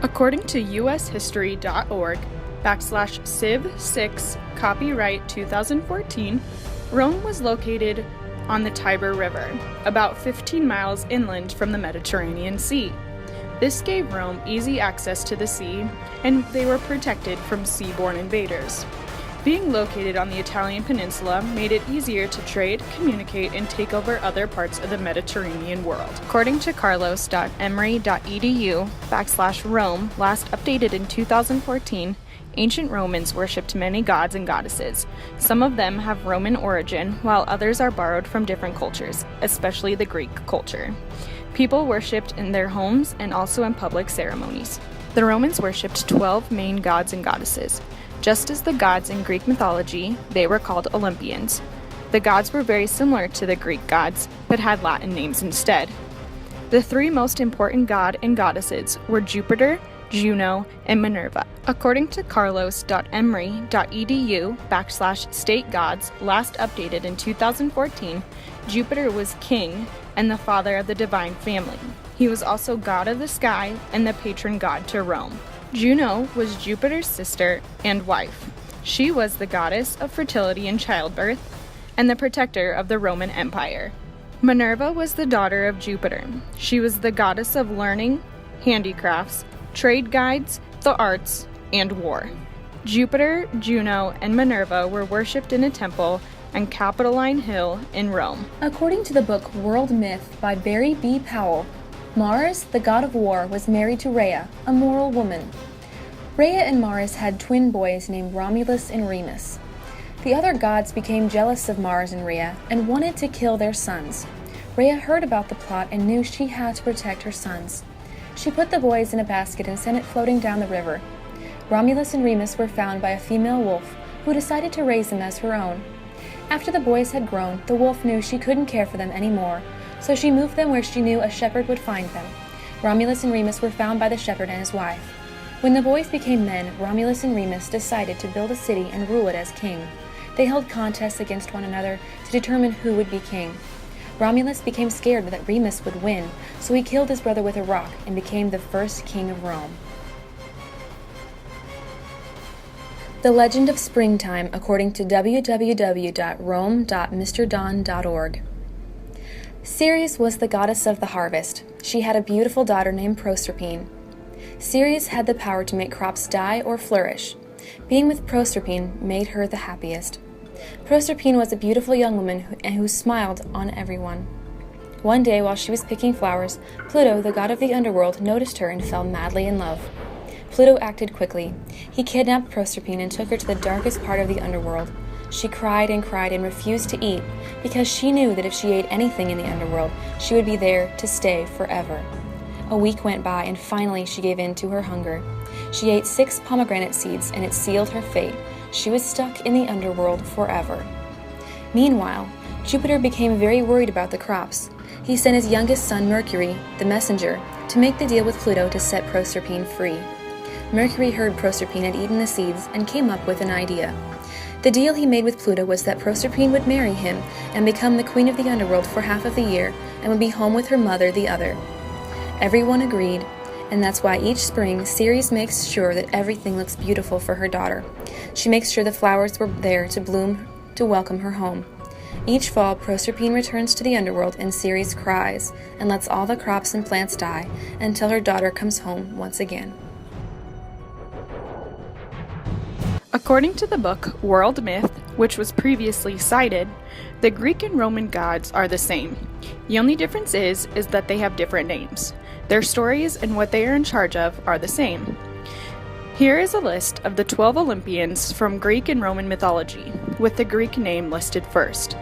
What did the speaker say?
According to ushistory.org/civ6 copyright 2014, Rome was located on the Tiber River, about 15 miles inland from the Mediterranean Sea. This gave Rome easy access to the sea, and they were protected from seaborne invaders. Being located on the Italian peninsula made it easier to trade, communicate, and take over other parts of the Mediterranean world. According to carlos.emory.edu/Rome, last updated in 2014, ancient Romans worshipped many gods and goddesses. Some of them have Roman origin, while others are borrowed from different cultures, especially the Greek culture. People worshipped in their homes and also in public ceremonies. The Romans worshipped 12 main gods and goddesses. Just as the gods in Greek mythology, they were called Olympians. The gods were very similar to the Greek gods, but had Latin names instead. The three most important god and goddesses were Jupiter, Juno, and Minerva. According to carlos.emory.edu/state gods, last updated in 2014, Jupiter was king and the father of the divine family. He was also god of the sky and the patron god to Rome. Juno was Jupiter's sister and wife. She was the goddess of fertility and childbirth and the protector of the Roman Empire. Minerva was the daughter of Jupiter. She was the goddess of learning, handicrafts, trade guides, the arts, and war. Jupiter, Juno, and Minerva were worshipped in a temple on Capitoline Hill in Rome. According to the book World Myth by Barry B. Powell, Mars, the god of war, was married to Rhea, a moral woman. Rhea and Mars had twin boys named Romulus and Remus. The other gods became jealous of Mars and Rhea and wanted to kill their sons. Rhea heard about the plot and knew she had to protect her sons. She put the boys in a basket and sent it floating down the river. Romulus and Remus were found by a female wolf who decided to raise them as her own. After the boys had grown, the wolf knew she couldn't care for them anymore, so she moved them where she knew a shepherd would find them. Romulus and Remus were found by the shepherd and his wife. When the boys became men, Romulus and Remus decided to build a city and rule it as king. They held contests against one another to determine who would be king. Romulus became scared that Remus would win, so he killed his brother with a rock and became the first king of Rome. The Legend of Springtime, according to www.rome.mrdon.org. Ceres was the goddess of the harvest. She had a beautiful daughter named Proserpine. Ceres had the power to make crops die or flourish. Being with Proserpine made her the happiest. Proserpine was a beautiful young woman who smiled on everyone. One day, while she was picking flowers, Pluto, the god of the underworld, noticed her and fell madly in love. Pluto acted quickly. He kidnapped Proserpine and took her to the darkest part of the underworld. She cried and refused to eat, because she knew that if she ate anything in the underworld, she would be there to stay forever. A week went by, and finally she gave in to her hunger. She ate 6 pomegranate seeds, and it sealed her fate. She was stuck in the underworld forever. Meanwhile, Jupiter became very worried about the crops. He sent his youngest son, Mercury, the messenger, to make the deal with Pluto to set Proserpine free. Mercury heard Proserpine had eaten the seeds and came up with an idea. The deal he made with Pluto was that Proserpine would marry him and become the queen of the underworld for half of the year and would be home with her mother the other. Everyone agreed, and that's why each spring Ceres makes sure that everything looks beautiful for her daughter. She makes sure the flowers were there to bloom to welcome her home. Each fall, Proserpine returns to the underworld and Ceres cries and lets all the crops and plants die until her daughter comes home once again. According to the book World Myth, which was previously cited, the Greek and Roman gods are the same. The only difference is that they have different names. Their stories and what they are in charge of are the same. Here is a list of the 12 Olympians from Greek and Roman mythology, with the Greek name listed first.